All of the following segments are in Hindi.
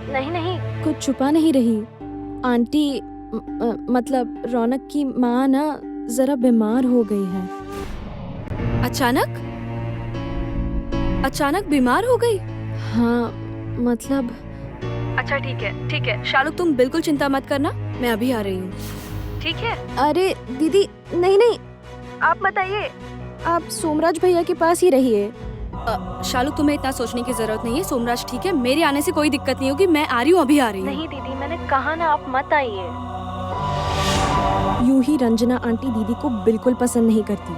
नहीं नहीं, कुछ छुपा नहीं रही आंटी। मतलब रौनक की माँ ना जरा बीमार हो गई है। अचानक बीमार हो गई? हाँ मतलब। अच्छा ठीक है शालू, तुम बिल्कुल चिंता मत करना, मैं अभी आ रही हूँ। ठीक है? अरे दीदी नहीं नहीं, आप बताइए, आप सोमराज भैया के पास ही रहिए। शालू तुम्हें इतना सोचने की जरूरत नहीं है, सोमराज ठीक है, मेरे आने से कोई दिक्कत नहीं होगी, मैं आ रही हूँ, अभी आ रही हूँ। नहीं दीदी, मैंने कहा ना आप मत आइए। यूं ही रंजना आंटी दीदी को बिल्कुल पसंद नहीं करती।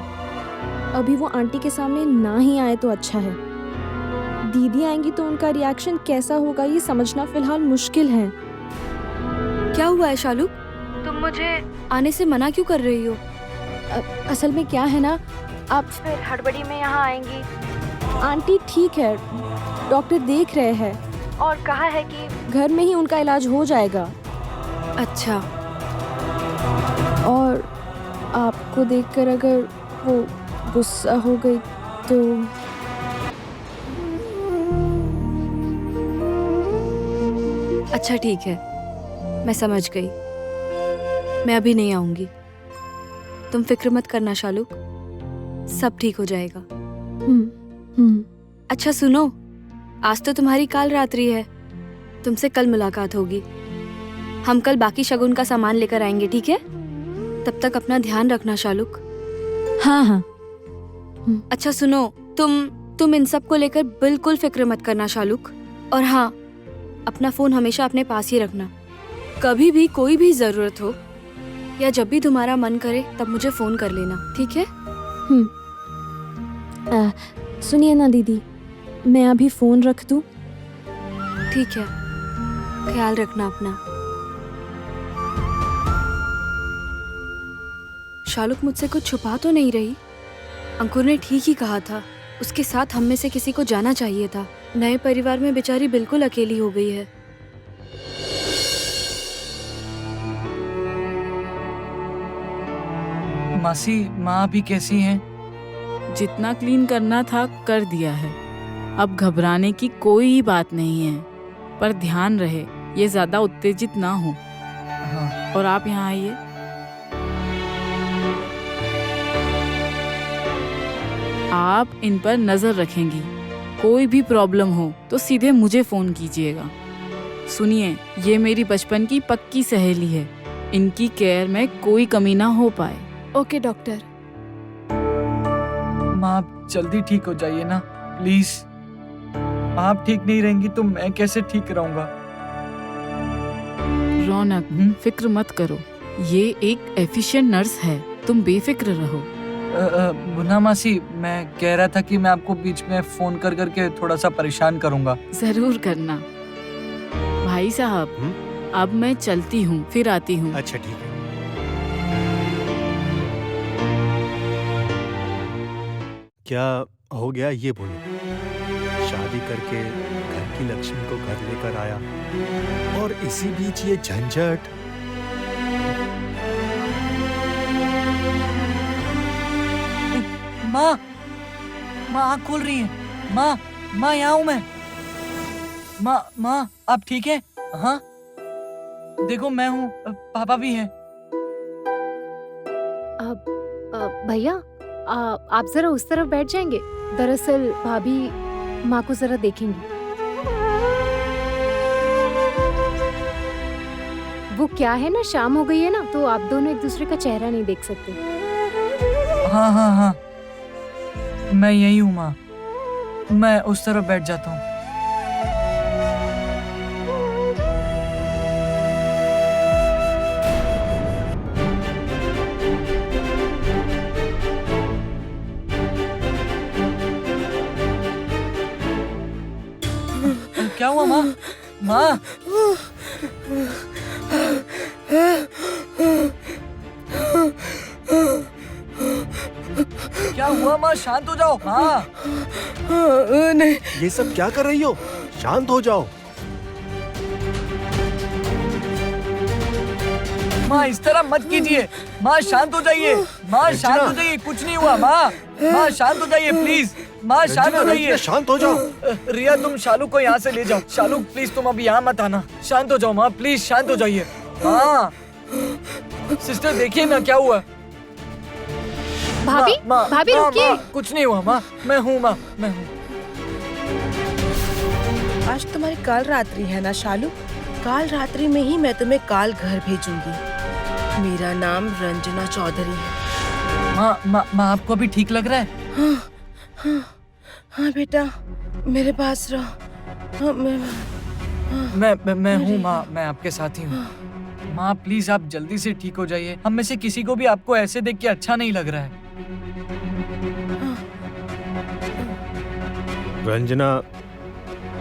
अभी वो आंटी के सामने ना ही आए तो अच्छा है। दीदी आएंगी तो उनका रिएक्शन कैसा होगा ये समझना फिलहाल मुश्किल है। क्या हुआ है शालू, तुम मुझे आने से मना क्यों कर रही हो? असल में क्या है ना, आप फिर हड़बड़ी में यहाँ आएंगी। आंटी ठीक है, डॉक्टर देख रहे हैं और कहा है कि घर में ही उनका इलाज हो जाएगा। अच्छा। और आपको देखकर अगर वो गुस्सा हो गई तो। अच्छा ठीक है, मैं समझ गई, मैं अभी नहीं आऊंगी, तुम फिक्र मत करना शालू, सब ठीक हो जाएगा। अच्छा सुनो, आज तो तुम्हारी काल रात्रि है, तुमसे कल मुलाकात होगी। हम कल बाकी शगुन का सामान लेकर आएंगे, ठीक है? तब तक अपना ध्यान रखना शालुक। हाँ हाँ। अच्छा सुनो, तुम इन सब को लेकर बिल्कुल फिक्र मत करना शालुक। और हाँ, अपना फोन हमेशा अपने पास ही रखना, कभी भी कोई भी जरूरत हो या जब भी तुम्हारा मन करे तब मुझे फोन कर लेना, ठीक है? सुनिए ना दीदी, मैं अभी फोन रख दूं? ठीक है, ख्याल रखना अपना। शालुक मुझसे कुछ छुपा तो नहीं रही? अंकुर ने ठीक ही कहा था, उसके साथ हम में से किसी को जाना चाहिए था। नए परिवार में बेचारी बिल्कुल अकेली हो गई है। मासी, माँ भी कैसी हैं? जितना क्लीन करना था कर दिया है, अब घबराने की कोई बात नहीं है, पर ध्यान रहे ये ज्यादा उत्तेजित ना हो। हाँ। और आप यहाँ आइए। आप इन पर नजर रखेंगी, कोई भी प्रॉब्लम हो तो सीधे मुझे फोन कीजिएगा। सुनिए, ये मेरी बचपन की पक्की सहेली है, इनकी केयर में कोई कमी ना हो पाए। Okay doctor. माँ आप जल्दी ठीक हो जाइए ना प्लीज। आप ठीक नहीं रहेंगी तो मैं कैसे ठीक रहूंगा? रौनक, फिक्र मत करो, ये एक एफिशिएंट नर्स है, तुम बेफिक्र रहो। बुना मासी, मैं कह रहा था कि मैं आपको बीच में फोन कर करके थोड़ा सा परेशान करूंगा। जरूर करना। भाई साहब, अब मैं चलती हूँ, फिर आती हूँ। अच्छा ठीक है। क्या हो गया ये बोलो। शादी करके घर की लक्ष्मी को घर लेकर आया और इसी बीच ये झंझट। माँ, माँ आँख खोल रही है। माँ, माँ यहाँ हूँ मैं। माँ आप ठीक है? हाँ देखो मैं हूँ, पापा भी हैं। भैया, आप जरा उस तरफ बैठ जाएंगे, दरअसल भाभी माँ को जरा देखेंगी। वो क्या है ना, शाम हो गई है ना, तो आप दोनों एक दूसरे का चेहरा नहीं देख सकते। हाँ मैं यही हूँ माँ, मैं उस तरफ बैठ जाता हूँ। क्या हुआ माँ? माँ क्या हुआ माँ? शांत हो जाओ माँ। नहीं, ये सब क्या कर रही हो? शांत हो जाओ। माँ इस तरह मत कीजिए, माँ शांत हो जाइए। माँ शांत हो जाइए, कुछ नहीं हुआ माँ। माँ शांत हो जाइए प्लीज, माँ शांत हो जाइए। शांत हो जाओ। रिया तुम शालू को यहाँ से ले जाओ। शालू प्लीज तुम अब यहाँ मत आना। शांत हो जाओ माँ, प्लीज शांत हो जाइए। माँ सिस्टर देखिए ना क्या हुआ। भाभी माँ, भाभी माँ, रुकिए। माँ, कुछ नहीं हुआ माँ, मैं हूँ माँ, मैं हूँ। आज तुम्हारी काल रात्रि है ना शालू? काल रात्रि में ही मैं तुम्हें काल घर भेजूंगी। मेरा नाम रंजना चौधरी है। माँ आपको अभी ठीक लग रहा है? हाँ हाँ हाँ बेटा, मेरे पास रहो। हाँ, मैं हूँ माँ, मैं आपके साथ ही हूँ। माँ प्लीज आप जल्दी से ठीक हो जाइए। हम में से किसी को भी आपको ऐसे देख के अच्छा नहीं लग रहा है। रंजना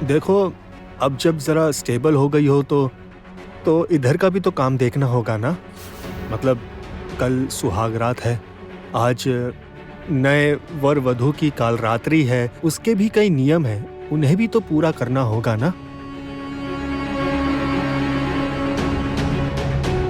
देखो, अब जब जरा स्टेबल हो गई हो तो इधर का भी तो काम देखना होगा ना। मतलब कल सुहागरात है, आज नए वर वधू की काल रात्रि है, उसके भी कई नियम हैं, उन्हें भी तो पूरा करना होगा ना।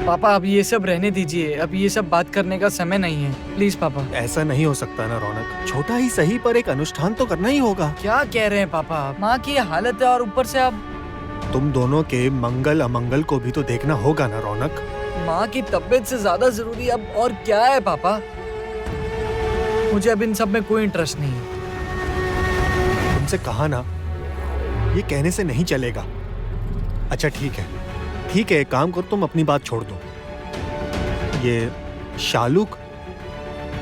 पापा अब ये सब रहने दीजिए, अब ये सब बात करने का समय नहीं है, प्लीज पापा। ऐसा नहीं हो सकता ना रौनक, छोटा ही सही पर एक अनुष्ठान तो करना ही होगा। क्या कह रहे हैं पापा? माँ की हालत है और ऊपर से अब तुम दोनों के मंगल अमंगल को भी तो देखना होगा ना रौनक। माँ की तबीयत से ज्यादा जरूरी अब और क्या है पापा? मुझे अब इन सब में कोई इंटरेस्ट नहीं है। तुमसे कहा ना, ये कहने से नहीं चलेगा। अच्छा ठीक है, एक काम करो, तुम अपनी बात छोड़ दो। ये शालूक,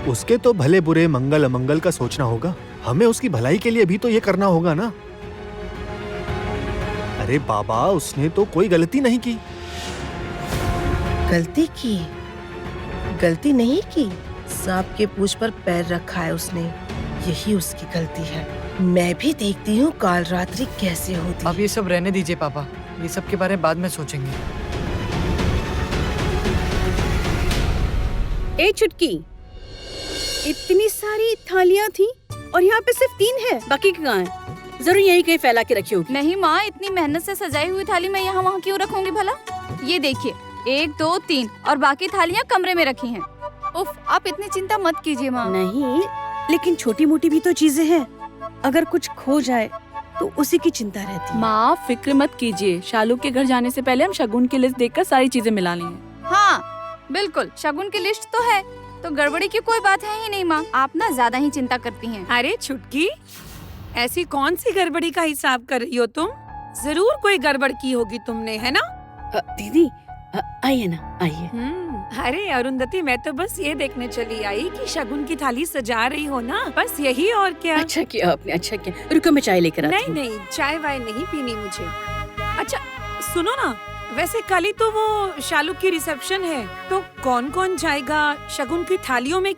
उसके तो भले बुरे मंगल अमंगल का सोचना होगा, हमें उसकी भलाई के लिए भी तो ये करना होगा ना। अरे बाबा, उसने तो कोई गलती नहीं की। गलती नहीं की। सांप के पूंछ पर पैर रखा है उसने, यही उसकी गलती है। मैं भी देखती हूँ काल रात्रि कैसे होती अब है। ये सब रहने दीजिए पापा, ये सब के बारे में बाद में सोचेंगे। ए चुटकी, इतनी सारी थालियां थी और यहाँ पे सिर्फ 3 है, बाकी कहाँ है? जरूर यहीं कहीं फैला के रखी होगी। नहीं माँ, इतनी मेहनत से सजाई हुई थाली मैं यहाँ वहाँ क्यों रखूंगी भला? ये देखिए, 1 2 3 और बाकी थालियाँ कमरे में रखी हैं। उफ, आप इतनी चिंता मत कीजिए माँ। नहीं, लेकिन छोटी मोटी भी तो चीजें हैं, अगर कुछ खो जाए तो उसी की चिंता रहती है। माँ फिक्र मत कीजिए, शालू के घर जाने से पहले हम शगुन की लिस्ट देखकर सारी चीजें मिला लेंगे। हाँ बिल्कुल, शगुन की लिस्ट तो है, तो गड़बड़ी की कोई बात है ही नहीं माँ। आप ना ज्यादा ही चिंता करती हैं। अरे छुटकी, ऐसी कौन सी गड़बड़ी का हिसाब कर रही हो तुम? जरूर कोई गड़बड़ की होगी तुमने, है ना? दीदी आइए ना, आइए। अरे अरुंधति, मैं तो बस ये देखने चली आई कि शगुन की थाली सजा रही हो ना, बस यही, और क्या। अच्छा किया आपने, अच्छा किया। रुको मैं चाय लेकर आती हूँ। नहीं, चाय वाय नहीं पीनी मुझे। अच्छा सुनो ना, वैसे कल ही तो वो शालू की रिसेप्शन है, तो कौन कौन जाएगा? शगुन की थालियों में